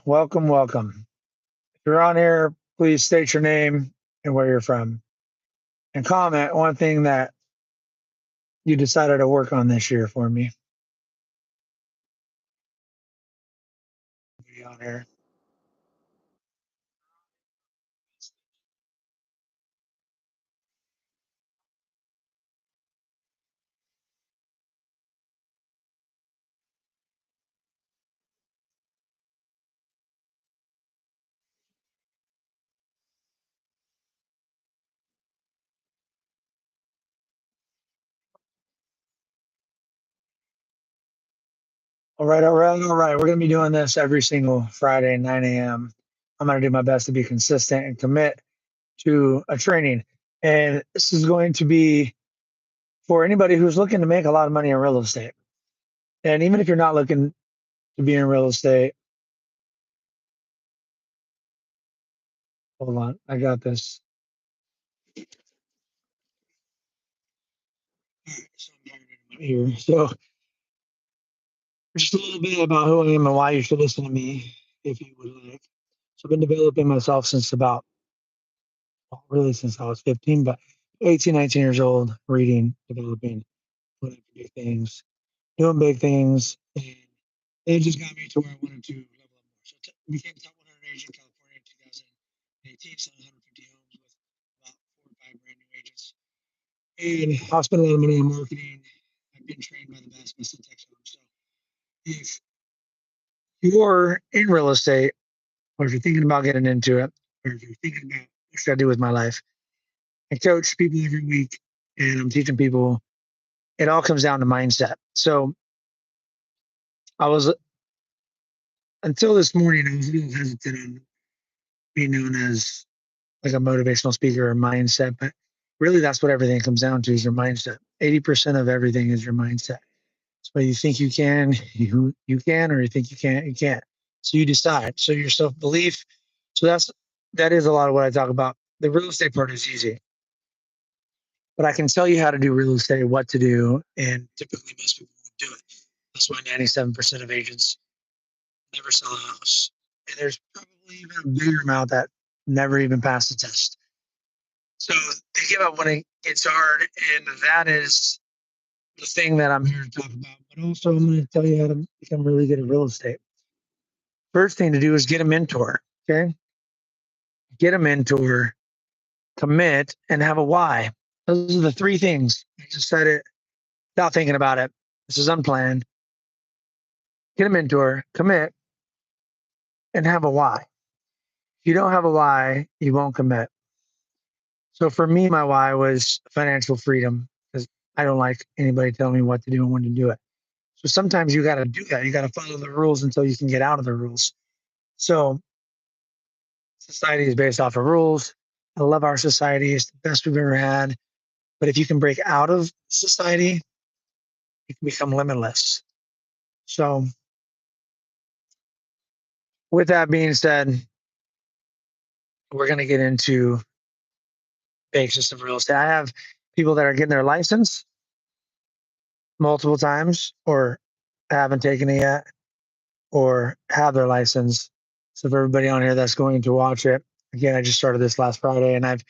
welcome, welcome. If you're on here, please state your name and where you're from, and comment one thing that you decided to work on this year for me. Be on here. All right, all right, all right. We're gonna be doing this every single Friday, 9 a.m. I'm gonna do my best to be consistent and commit to a training. And this is going to be for anybody who's looking to make a lot of money in real estate. And even if you're not looking to be in real estate, hold on, I got this. Here. So just a little bit about who I am and why you should listen to me if you would like. So I've been developing myself since about, well, really since I was 15, but 18, 19 years old, reading, developing, wanting to do things, doing big things. And it just got me to where I wanted to level up more. So I became top 100 agent in California in 2018, selling 150 homes with about 4 or 5 brand new agents. And I've spent a lot of money on marketing. I've been trained by the best by Syntex Homes. So if you're in real estate, or if you're thinking about getting into it, or if you're thinking about what should I do with my life, I coach people every week and I'm teaching people. It all comes down to mindset. So I was, until this morning, I was a little hesitant on being known as like a motivational speaker or mindset, but really that's what everything comes down to is your mindset. 80% of everything is your mindset. So you think you can, you can, or you think you can't, you can't. So you decide. So your self belief. So that is a lot of what I talk about. The real estate part is easy, but I can tell you how to do real estate, what to do, and typically most people won't do it. That's why 97% of agents never sell a house, and there's probably even a bigger amount that never even pass the test. So they give up when it gets hard, and that is the thing that I'm here to talk about. But also, I'm going to tell you how to become really good at real estate. First thing to do is get a mentor. Okay, get a mentor, commit, and have a why. Those are the three things. I just said it without thinking about it. This is unplanned. Get a mentor, commit, and have a why. If you don't have a why, you won't commit. So for me, my why was financial freedom because I don't like anybody telling me what to do and when to do it. So sometimes you got to do that. You got to follow the rules until you can get out of the rules. So society is based off of rules. I love our society. It's the best we've ever had. But if you can break out of society, you can become limitless. So with that being said, we're going to get into basis of real estate. I have people that are getting their license multiple times or haven't taken it yet or have their license. So for everybody on here that's going to watch it, again, I just started this last Friday and I've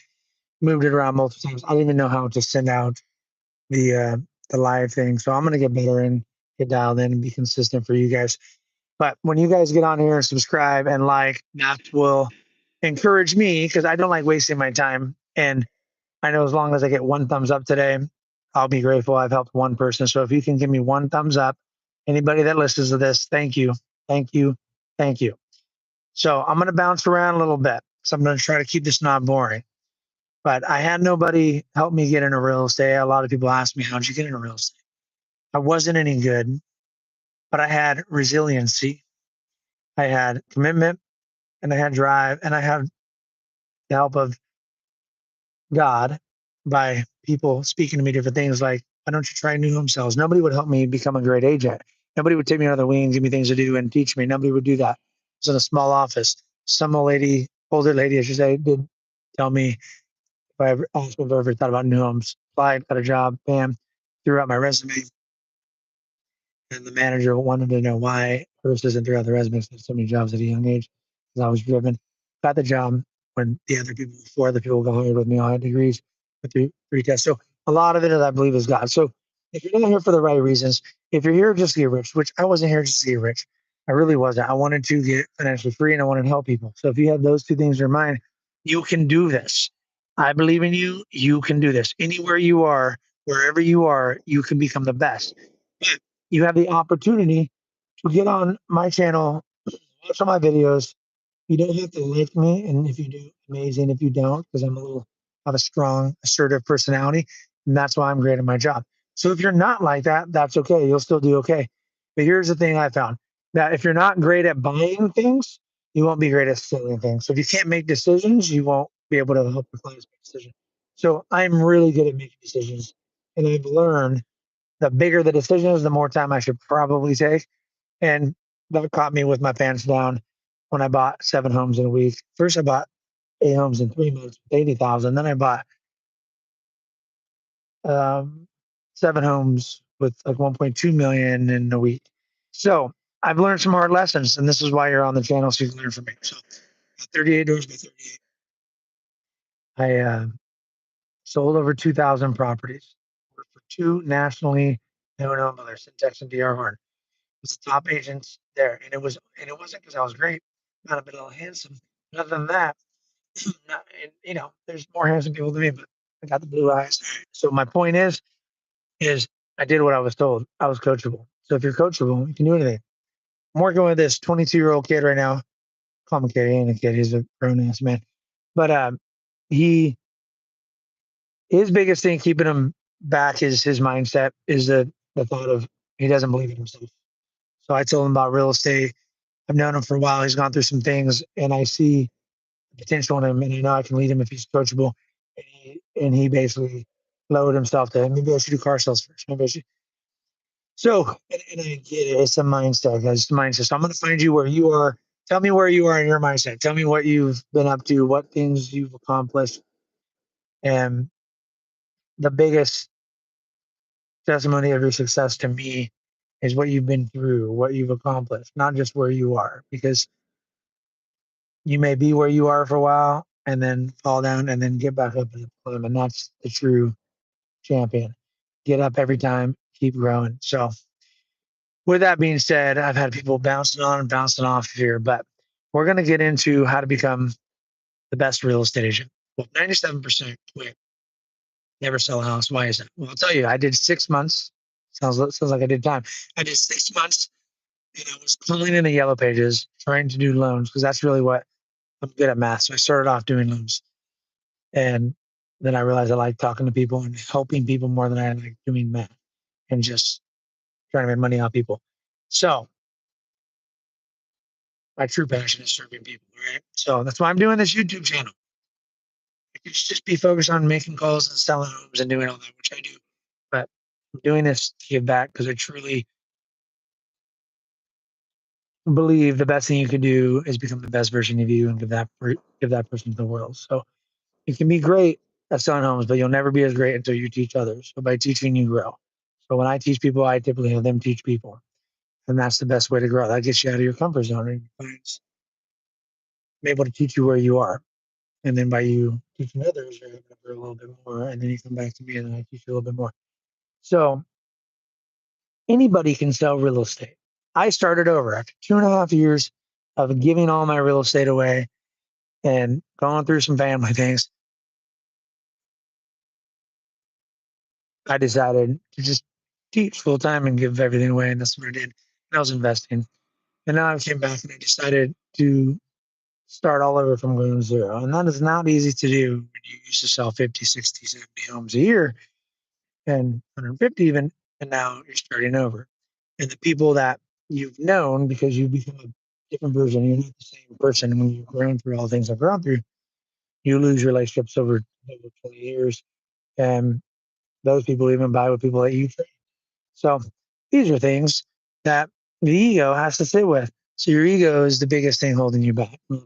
moved it around multiple times. I don't even know how to send out the live thing. So I'm gonna get better and get dialed in and be consistent for you guys. But when you guys get on here and subscribe and like, that will encourage me because I don't like wasting my time. And I know as long as I get one thumbs up today, I'll be grateful I've helped one person. So if you can give me one thumbs up, anybody that listens to this, thank you. Thank you. Thank you. So I'm going to bounce around a little bit. So I'm going to try to keep this not boring. But I had nobody help me get into real estate. A lot of people ask me, how'd you get into real estate? I wasn't any good, but I had resiliency. I had commitment and I had drive and I had the help of God by people speaking to me different things like, why don't you try new home sales? Nobody would help me become a great agent. Nobody would take me under the wing, give me things to do and teach me. Nobody would do that. I was in a small office. Some older lady, I should say, did tell me if I ever asked if I ever thought about new homes. Applied, got a job, bam, threw out my resume. And the manager wanted to know why Hearst isn't throughout the resume, so many jobs at a young age. Because I was driven, got the job when the other people, 4 other people got hired with me, all had degrees with three tests. So a lot of it, I believe, is God. So if you're not here for the right reasons, if you're here just to get rich, which I wasn't here just to get rich, I really wasn't. I wanted to get financially free and I wanted to help people. So if you have those two things in your mind, you can do this. I believe in you. You can do this. Anywhere you are, wherever you are, you can become the best. But you have the opportunity to get on my channel, watch all my videos. You don't have to like me, and if you do, amazing. If you don't, because I have a strong, assertive personality, and that's why I'm great at my job. So if you're not like that, that's okay. You'll still do okay. But here's the thing I found that if you're not great at buying things, you won't be great at selling things. So if you can't make decisions, you won't be able to help your clients make decisions. So I'm really good at making decisions, and I've learned the bigger the decision is, the more time I should probably take. And that caught me with my pants down when I bought 7 homes in a week. First, I bought 8 homes in 3 months with 80,000. Then I bought um, 7 homes with like 1.2 million in a week. So I've learned some hard lessons, and this is why you're on the channel, so you can learn from me. So 38 doors by 38. I sold over 2,000 properties. Worked for two nationally known home builders, Syntex and DR Horn. Was the top agents there, and it wasn't because I was great, not a bit of handsome. Other than that, not, and, there's more handsome people than me, but I got the blue eyes. So my point is I did what I was told. I was coachable. So if you're coachable, you can do anything. I'm working with this 22-year-old kid right now. Call him a kid. He ain't a kid. He's a grown ass man. But he his biggest thing keeping him back is his mindset. Is the thought of he doesn't believe in himself. So I told him about real estate. I've known him for a while. He's gone through some things, and I see potential in him, and I know I can lead him if he's coachable. And he basically lowered himself to maybe I should do car sales first. Maybe I should. So, and I get it. It's a mindset, guys. It's a mindset. So I'm going to find you where you are. Tell me where you are in your mindset. Tell me what you've been up to, what things you've accomplished. And the biggest testimony of your success to me is what you've been through, what you've accomplished, not just where you are. Because you may be where you are for a while and then fall down and then get back up and climb. And that's the true champion. Get up every time, keep growing. So, with that being said, I've had people bouncing on and bouncing off here, but we're going to get into how to become the best real estate agent. Well, 97% quit, never sell a house. Why is that? Well, I'll tell you, I did 6 months. Sounds like I did time. I did 6 months and I was calling in the yellow pages, trying to do loans because that's really what I'm good at math. So I started off doing loans. And then I realized I like talking to people and helping people more than I like doing math and just trying to make money off people. So my true passion is serving people, right? So that's why I'm doing this YouTube channel. I could just be focused on making calls and selling homes and doing all that, which I do. But I'm doing this to give back because I truly believe the best thing you can do is become the best version of you and give that person to the world. So you can be great at selling homes, but you'll never be as great until you teach others. So by teaching, you grow. So when I teach people, I typically have them teach people. And that's the best way to grow. That gets you out of your comfort zone. And I'm able to teach you where you are. And then by you teaching others, you're able to grow a little bit more. And then you come back to me and then I teach you a little bit more. So anybody can sell real estate. I started over after 2.5 years of giving all my real estate away and going through some family things. I decided to just teach full time and give everything away. And that's what I did. And I was investing. And now I came back and I decided to start all over from ground zero. And that is not easy to do when you used to sell 50, 60, 70 homes a year and 150 even. And now you're starting over. And the people that you've known because you become a different version, you're not the same person when you've grown through all the things I've grown through, you lose relationships over 20 years. And those people even buy with people that you train. So these are things that the ego has to sit with. So your ego is the biggest thing holding you back. The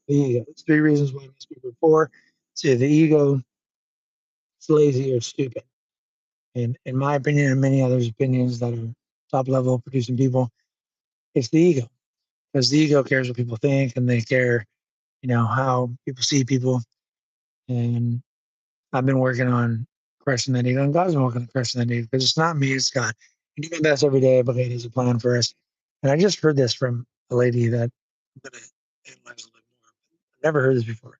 ego. It's 3 reasons why most people are poor. So the ego, it's lazy or stupid. And in my opinion and many others' opinions that are top level producing people. It's the ego, because the ego cares what people think, and they care, how people see people. And I've been working on crushing that ego, and God's been working on crushing that ego, because it's not me, it's God. I do my best every day, but God has a plan for us. And I just heard this from a lady that I'm going to analyze a little bit more. I've never heard this before.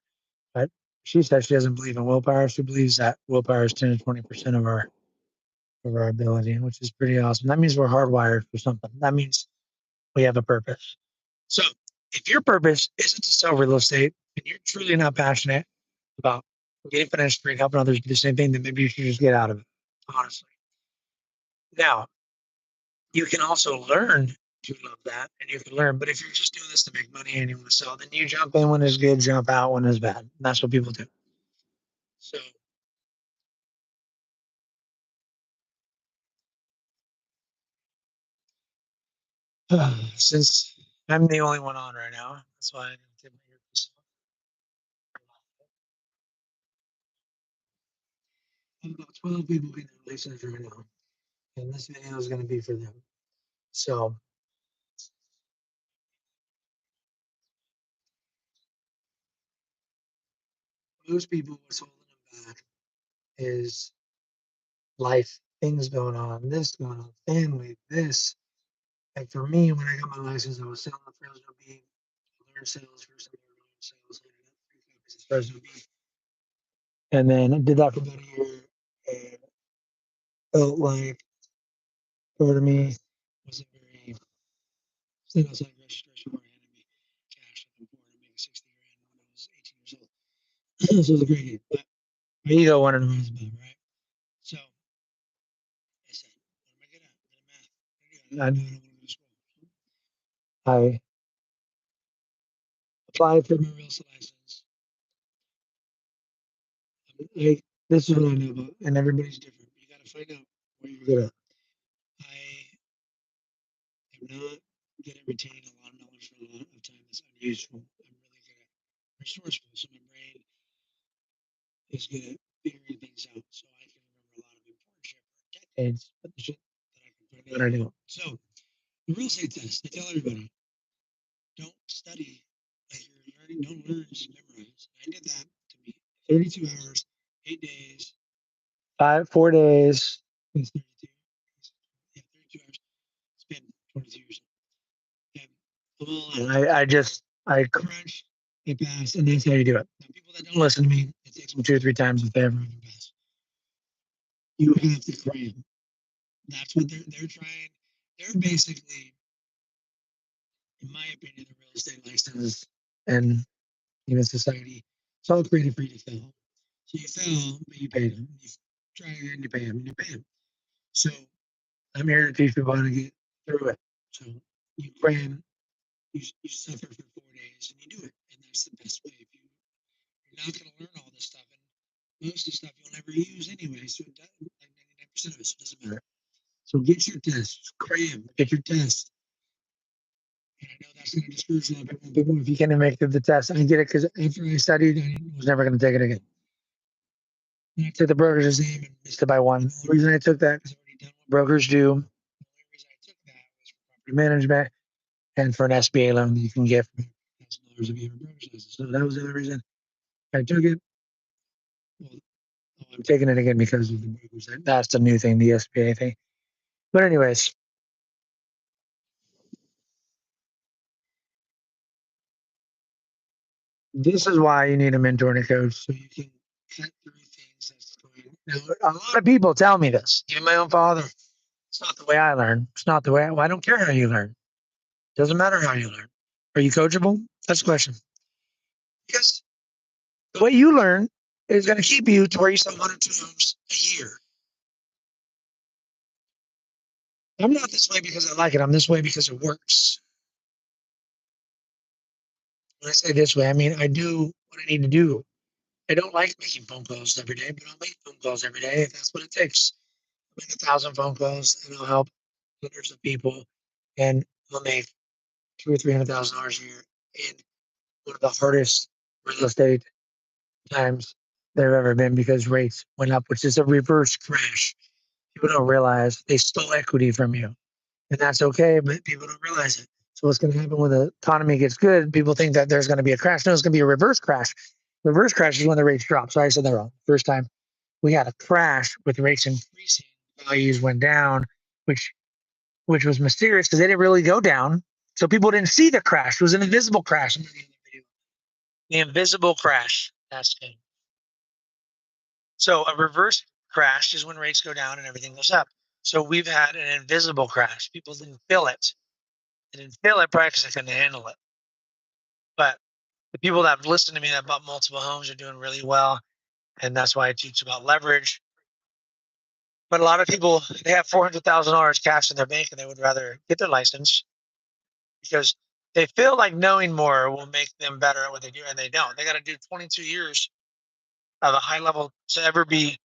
But she said she doesn't believe in willpower. She believes that willpower is 10 to 20% of our ability, which is pretty awesome. That means we're hardwired for something. That means we have a purpose. So if your purpose isn't to sell real estate and you're truly not passionate about getting financial freedom, helping others do the same thing, then maybe you should just get out of it, honestly. Now, you can also learn to love that, and you can learn. But if you're just doing this to make money and you want to sell, then you jump in when it's good, jump out when it's bad. And that's what people do. So since I'm the only one on right now, that's why I didn't take my earpiece off. I have about 12 people getting their license right now, and this video is going to be for them. So most people, what's holding them back is life, things going on, this going on, family, this. Like for me, when I got my license, I was selling the Fresno beef. I learned sales first. I learned sales. I ended up 3 copies of Fresno beef, and then I did that for about a year, and felt like part of me wasn't very. Then I was like, grocery store handed me cash at the point of making 60 grand when I was 18 years old. So it was a great game. But my ego wanted to rise above, right? So I said, what am I good at? I'm good at math. I knew I don't want to go to school. I applied for my real estate license. Like, this is what I know about, and everybody's different. You got to find out what you're good at. I am not good at retaining a lot of knowledge for a lot of time that's unuseful. I'm really good at resourceful, so my brain is good at figuring things out, so I can remember a lot of important shit for decades, but the shit that I can find out I don't. So the real estate test, I tell everybody, don't study like you're learning, don't learn, just memorize. I did that to me. 32 hours, 8 days, 4 days. It's 32. Yeah, 32 hours. It's been 22 years. Yeah. I crunch, it pass, and that's how you do it. Now, people that don't listen to me, it takes them 2 or 3 times if they ever even pass. You have to cram. That's what they're trying. They're basically, in my opinion, the real estate license and even society, it's all created for you to fail. So you fail, but you pay them. You try again, you pay them, and you pay them. So I'm here to teach people how to get through it. So you cram, you suffer for 4 days, and you do it, and that's the best way. If you're not going to learn all this stuff, and most of the stuff you'll never use anyway, so it doesn't, like 99% of it, so it doesn't matter. So get your test, cram, get your test. And I know that's going to discourage a lot of people. If you can't make it the test, I get it, because after I studied, I was never going to take it again. And I took the broker's exam and missed it by one. The reason I took that is I've already done what brokers do. The only reason I took that was for property management and for an SBA loan that you can get for $1,000 if you have a broker's license. So that was the only reason I took it. Well, I'm taking it again because of the broker's. That's the new thing, the SBA thing. But anyways, this is why you need a mentor and a coach, so you can cut through things that's going. Now, a lot of people tell me this. Even my own father. It's not the way I learn. It's not the way. I don't care how you learn. Doesn't matter how you learn. Are you coachable? That's the question. Because the way you learn is going to keep you to where you sell 1 or 2 homes a year. I'm not this way because I like it. I'm this way because it works. When I say this way, I mean I do what I need to do. I don't like making phone calls every day, but I'll make phone calls every day if that's what it takes. I'll make 1,000 phone calls and I'll help hundreds of people, and I'll make $200,000 or $300,000 a year in one of the hardest real estate times there have ever been, because rates went up, which is a reverse crash. People don't realize they stole equity from you. and that's okay, but people don't realize it. So what's going to happen when the economy gets good? People think that there's going to be a crash. No, it's going to be a reverse crash. Reverse crash is when the rates drop. So I said that wrong. First time we had a crash with rates increasing, values went down, which was mysterious because they didn't really go down. So people didn't see the crash. It was an invisible crash. The invisible crash. That's it. So a reverse crash is when rates go down and everything goes up. So we've had an invisible crash. People didn't feel it. They didn't feel it probably because they couldn't handle it. But the people that have listened to me that bought multiple homes are doing really well. And that's why I teach about leverage. But a lot of people, they have $400,000 cash in their bank and they would rather get their license because they feel like knowing more will make them better at what they do. And they don't. They got to do 22 years of a high level to ever be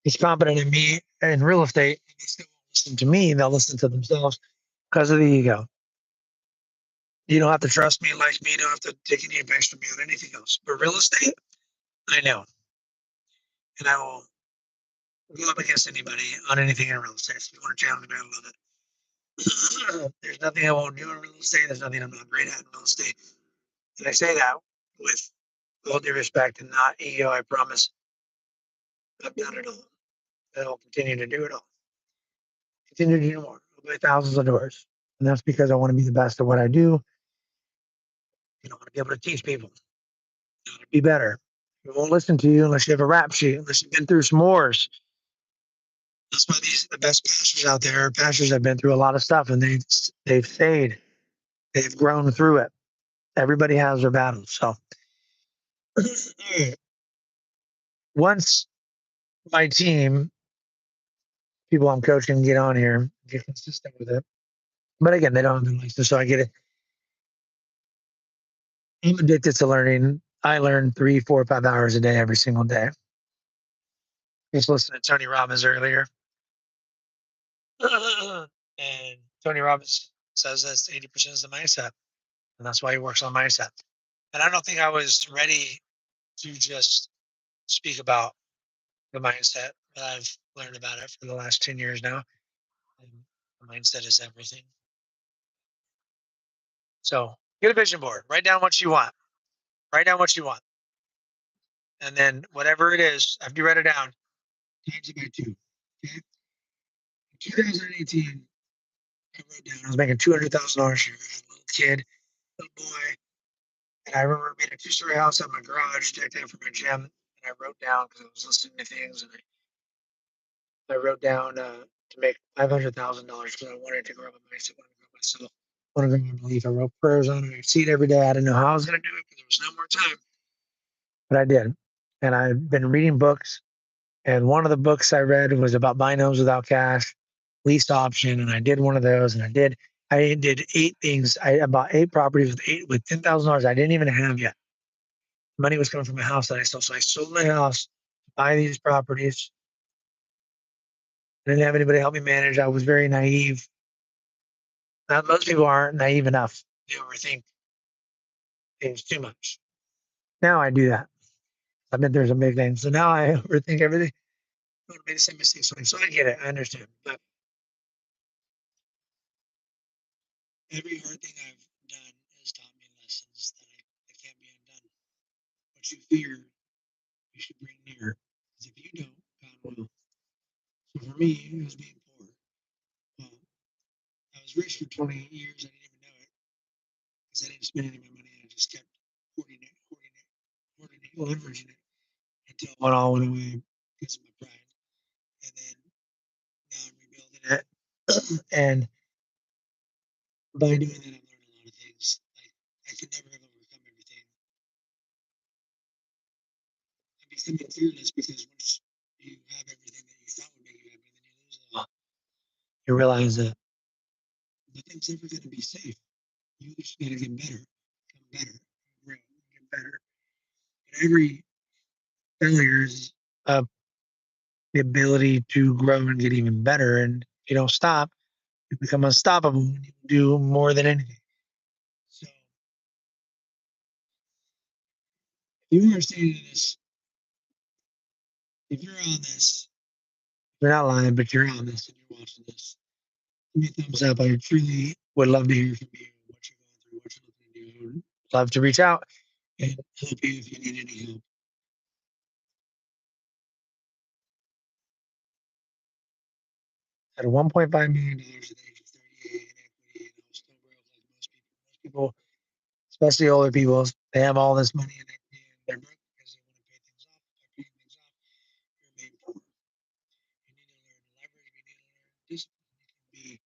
as competent in me in real estate. They still won't listen to me. They'll listen to themselves because of the ego. You don't have to trust me, like me. You don't have to take any advice from me on anything else. But real estate, I know. And I will go up against anybody on anything in real estate. If you want to challenge me, I love it. There's nothing I won't do in real estate. There's nothing I'm not great at in real estate. And I say that with all due respect and not ego. I promise I've done it all. And I'll continue to do it all. Continue to do more. Open thousands of doors. And that's because I want to be the best at what I do. And I want to be able to teach people how to be better. We won't listen to you unless you have a rap sheet, unless you've been through some wars. That's why the best pastors out there are pastors that have been through a lot of stuff and they've stayed. They've grown through it. Everybody has their battles. So once my team, people I'm coaching, get on here, get consistent with it. But again, they don't have the license, so I get it. I'm addicted to learning. I learn 3, 4, 5 hours a day every single day. Just listening to Tony Robbins earlier. And Tony Robbins says that 80% is the mindset. And that's why he works on mindset. And I don't think I was ready to just speak about the mindset, but I've learned about it for the last 10 years now. And the mindset is everything. So get a vision board, write down what you want, write down what you want. And then whatever it is, after you write it down, times it by 2. Okay. In 2018, I wrote down I was making $200,000 a year. I had a little kid, little boy. And I remember being a 2-story house in my garage, decked out for my gym. And I wrote down because I was listening to things, and I wrote down to make $500,000 because I wanted to grow my mindset, wanted to grow myself, wanted to grow my belief. I wrote prayers on it. I see it every day. I didn't know how I was going to do it because there was no more time, but I did. And I've been reading books. And one of the books I read was about buying homes without cash, lease option, and I did one of those. And I did 8 things. I bought 8 properties with $10,000 I didn't even have yet. Money was coming from a house that I sold. So I sold my house to buy these properties. I didn't have anybody help me manage. I was very naive. Now, most people aren't naive enough. They overthink things too much. Now I do that. I've been through some big things. So now I overthink everything. I made the same mistakes. So I get it. I understand. But every hard thing I've done has taught me lessons that can't be undone. What you fear, you should bring near. Because if you don't, God will. So for me, it was being poor. Well, I was rich for 28 years. I didn't even know it because I didn't spend any of my money. I just kept hoarding it, leveraging it until it all went away because of my pride. And then now I'm rebuilding it. And by doing that, I've learned a lot of things. Like I could never have overcome everything. I'm becoming fearless because once you have everything that you thought would make you happy, then you lose it all. You realize that nothing's ever going to be safe. You just got to get better, become better, grow, get better. And every failure is the ability to grow and get even better. And if you don't stop, you become unstoppable and you do more than anything. So if you are seeing this, if you're on this, you're not lying, but you're on this and you're watching this, Give me a thumbs up. I truly would love to hear from you, what you're going through, what you're looking to do. I would love to reach out and help you if you need any help. At $1.5 million at the age of 38 in equity, and I was still broke like most people. Most people, especially older people, they have all this money and they're broke because they want to pay things off. By paying things off, you're made poor. You need to learn leverage. You need to learn discipline. You can be,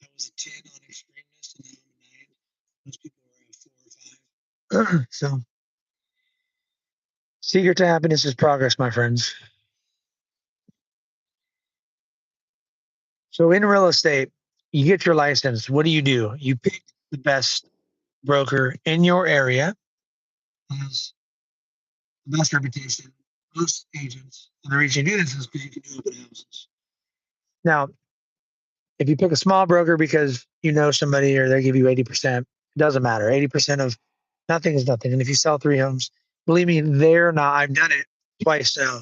I was a 10 on extremeness, and now I'm a 9. Most people are a 4 or 5. So, secret to happiness is progress, my friends. So, in real estate, you get your license. What do? You pick the best broker in your area, has the best reputation, most agents. And the reason you do this is because you can do open houses. Now, if you pick a small broker because you know somebody or they give you 80%, it doesn't matter. 80% of nothing is nothing. And if you sell 3 homes, believe me, they're not, I've done it twice now,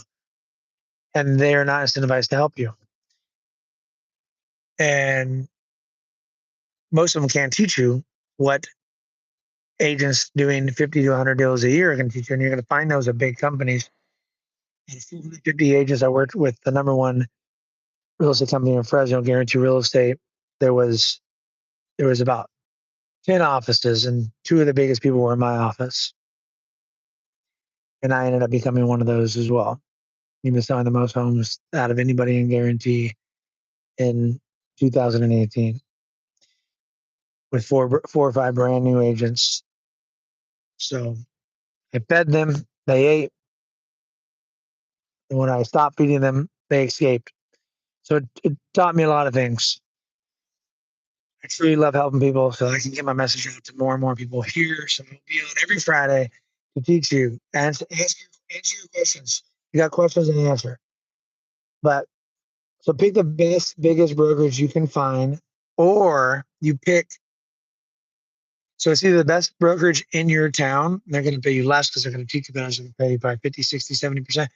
and they're not incentivized to help you. And most of them can't teach you what agents doing 50 to 100 deals a year are going to teach you. And you're going to find those at big companies. And 450 agents, I worked with the number one real estate company in Fresno, Guarantee Real Estate. There was about 10 offices, and 2 of the biggest people were in my office. And I ended up becoming one of those as well. Even selling the most homes out of anybody in Guarantee in 2018 with four or 5 brand new agents. So I fed them, they ate. And when I stopped feeding them, they escaped. So it taught me a lot of things. I truly love helping people so I can get my message out to more and more people here. So I'll be on every Friday to teach you and answer your questions. You got questions and answer. But so pick the biggest brokerage you can find, or you pick. So it's either the best brokerage in your town, they're going to pay you less because they're going to teach you better, so they're going to pay you by 50, 60, 70%.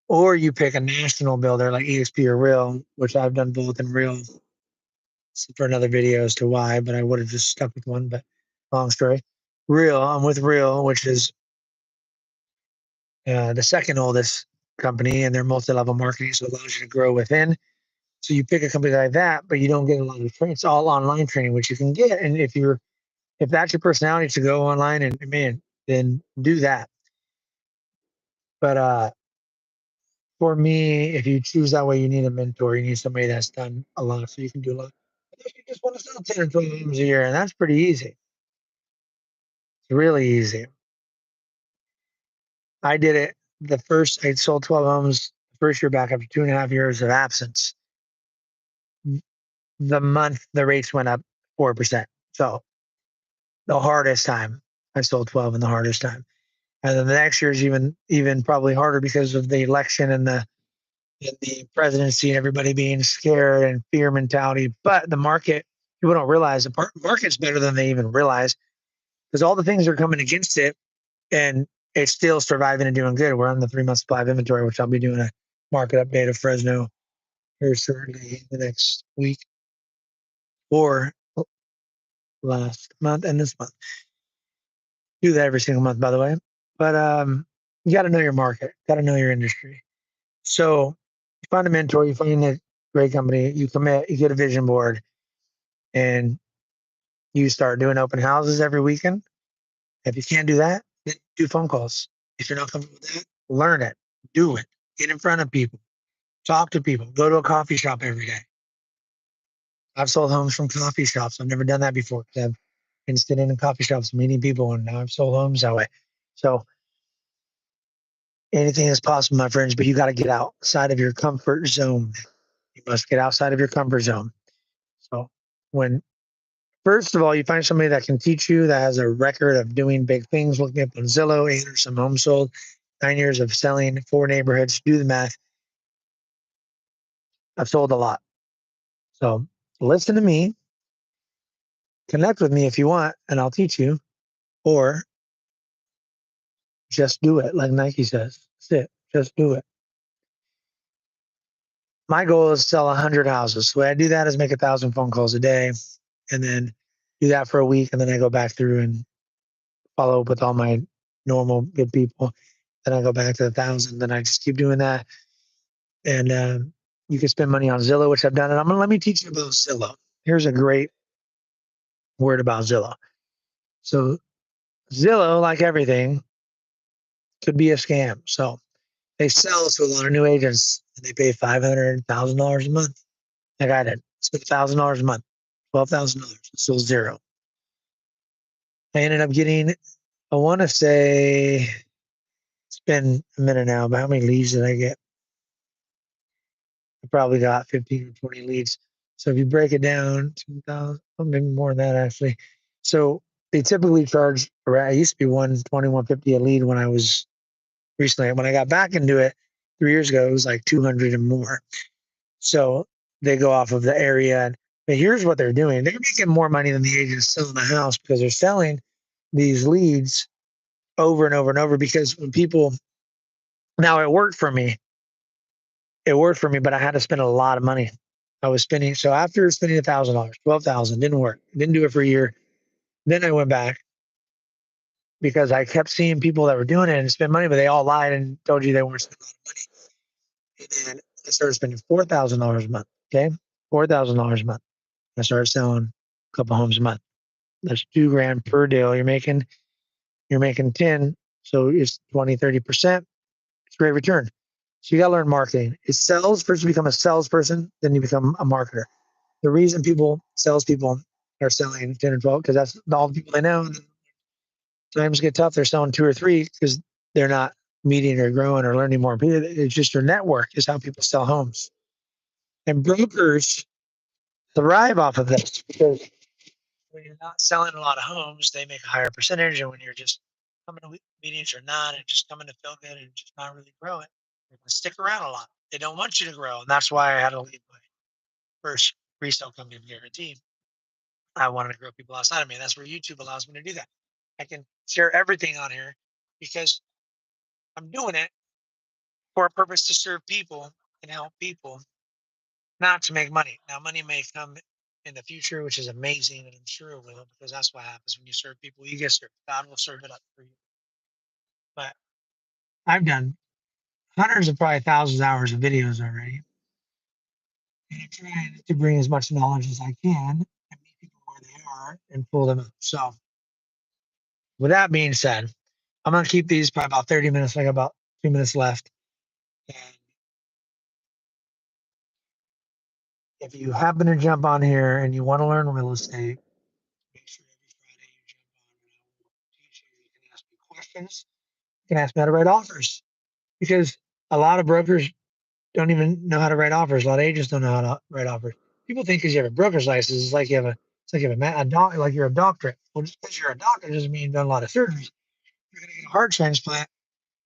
Or you pick a national builder like EXP or Real, which I've done both in Real for another video as to why, but I would have just stuck with one, but long story. Real, I'm with Real, which is the second oldest company, and they're multi-level marketing, so it allows you to grow within. So you pick a company like that, but you don't get a lot of training. It's all online training, which you can get. And if that's your personality to go online and man, then do that. But for me, if you choose that way, you need a mentor. You need somebody that's done a lot, so you can do a lot. If you just want to sell 10 or 12 homes a year, and that's pretty easy. It's really easy. I did it I sold 12 homes the first year back after 2.5 years of absence. The rates went up 4%. So the hardest time I sold 12 in the hardest time. And then the next year is even probably harder because of the election and the presidency and everybody being scared and fear mentality. But the market, people don't realize the market's better than they even realize because all the things are coming against it and it's still surviving and doing good. We're on the 3-month supply of inventory, which I'll be doing a market update of Fresno here shortly the next week or last month and this month. Do that every single month, by the way. But you got to know your market, got to know your industry. So you find a mentor, you find a great company, you commit, you get a vision board, and you start doing open houses every weekend. If you can't do that, then do phone calls. If you're not comfortable with that, learn it, do it, get in front of people, talk to people, go to a coffee shop every day. I've sold homes from coffee shops. I've never done that before because I've been sitting in coffee shops meeting people, and now I've sold homes that way. So anything is possible, my friends, but you got to get outside of your comfort zone. You must get outside of your comfort zone. So when first of all, you find somebody that can teach you, that has a record of doing big things, looking up on Zillow, Anderson Home Sold, 9 years of selling 4 neighborhoods, do the math. I've sold a lot. So listen to me, connect with me if you want, and I'll teach you, or just do it, like Nike says. That's it. Just do it. my goal is to sell 100 houses. The way I do that is make 1,000 phone calls a day, and then do that for a week, and then I go back through and follow up with all my normal good people. Then I go back to 1,000. Then I just keep doing that, and you can spend money on Zillow, which I've done. And let me teach you about Zillow. Here's a great word about Zillow. So Zillow, like everything, could be a scam. So they sell to a lot of new agents, and they pay $500,000 a month. Like I did, spent $1,000 a month, $12,000, still zero. I ended up getting, I want to say, it's been a minute now, but how many leads did I get? I probably got 15 or 20 leads. So if you break it down, 2,000, maybe more than that actually. So they typically charge, I used to be 120, 150 a lead when I was recently. When I got back into it 3 years ago, it was like 200 and more. So they go off of the area. But here's what they're doing. They're making more money than the agents selling the house because they're selling these leads over and over and over because when people, now it worked for me. It worked for me, but I had to spend a lot of money. I was spending, so after spending $1,000, 12,000, didn't work. Didn't do it for a year. Then I went back because I kept seeing people that were doing it and spend money, but they all lied and told you they weren't spending a lot of money. And then I started spending $4,000 a month. Okay. $4,000 a month. I started selling a couple homes a month. That's $2,000 per deal. You're making 10. So it's 20, 30%. It's a great return. So you got to learn marketing. It sells. First, you become a salesperson, then you become a marketer. The reason salespeople are selling 10 or 12, because that's all the people they know. And times get tough, they're selling two or three because they're not meeting or growing or learning more. It's just your network is how people sell homes. And brokers thrive off of this because when you're not selling a lot of homes, they make a higher percentage. And when you're just coming to meetings or not, and just coming to feel good and just not really growing, they're going to stick around a lot. They don't want you to grow. And that's why I had to leave my first resale company guarantee. I wanted to grow people outside of me. That's where YouTube allows me to do that. I can share everything on here because I'm doing it for a purpose to serve people and help people, not to make money. Now, money may come in the future, which is amazing, and I'm sure it will, because that's what happens when you serve people. You get served. God will serve it up for you. But I've done hundreds of probably thousands of hours of videos already, and I'm trying to bring as much knowledge as I can and meet people where they are and pull them up. So, with that being said, I'm gonna keep these probably about 30 minutes. I got about 2 minutes left. And if you happen to jump on here and you want to learn real estate, make sure every Friday you jump on and I will teach you. You can ask me questions. You can ask me how to write offers because a lot of brokers don't even know how to write offers. A lot of agents don't know how to write offers. People think because you have a broker's license, it's like you have like you're a doctorate. Well, just because you're a doctor doesn't mean you've done a lot of surgeries. You're going to get a heart transplant.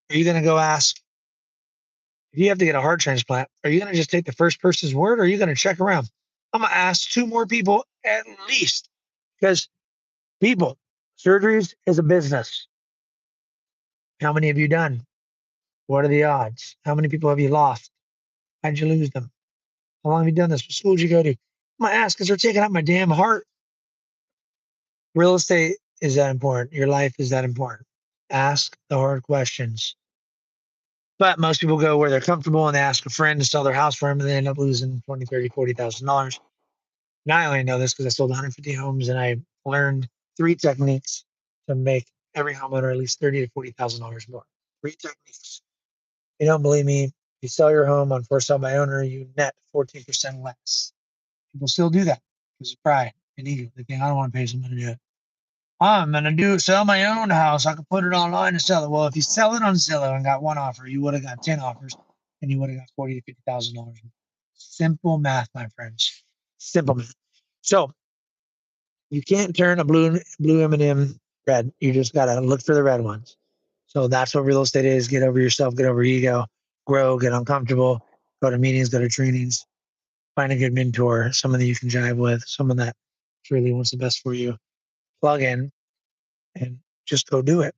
Are you going to go ask if you have to get a heart transplant? Are you going to just take the first person's word, or are you going to check around? I'm going to ask two more people at least because people, surgeries is a business. How many have you done? What are the odds? How many people have you lost? How'd you lose them? How long have you done this? What school did you go to? I'm going to ask because they're taking out my damn heart. Real estate is that important. Your life is that important. Ask the hard questions. But most people go where they're comfortable and they ask a friend to sell their house for them and they end up losing 20, 30, $40,000. And I only know this because I sold 150 homes and I learned three techniques to make every homeowner at least 30 to $40,000 more. Three techniques. If you don't believe me, you sell your home on for sale by owner, you net 14% less. People still do that because of pride and ego. They think I don't want to pay someone to do it. I'm gonna sell my own house. I can put it online and sell it. Well, if you sell it on Zillow and got one offer, you would have got 10 offers and you would have got $40,000 to $50,000. Simple math, my friends. Simple math. So you can't turn a blue M&M red. You just gotta look for the red ones. So that's what real estate is. Get over yourself, get over ego, grow, get uncomfortable, go to meetings, go to trainings, find a good mentor, someone that you can jive with, someone that really wants the best for you. Plug in and just go do it.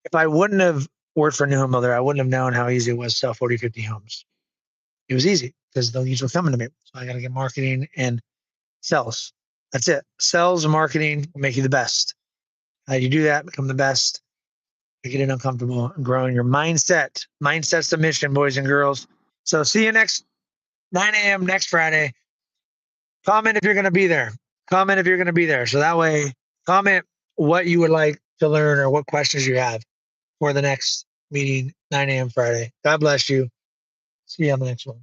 If I wouldn't have worked for a new home builder, I wouldn't have known how easy it was to sell 40, 50 homes. It was easy because the leads were coming to me. So I got to get marketing and sales. That's it. Sales and marketing will make you the best. You do that, become the best. You get it uncomfortable and growing your mindset. Mindset's the mission, boys and girls. So see you next 9 a.m. next Friday. Comment if you're going to be there. Comment if you're going to be there. So that way, comment what you would like to learn or what questions you have for the next meeting, 9 a.m. Friday. God bless you. See you on the next one.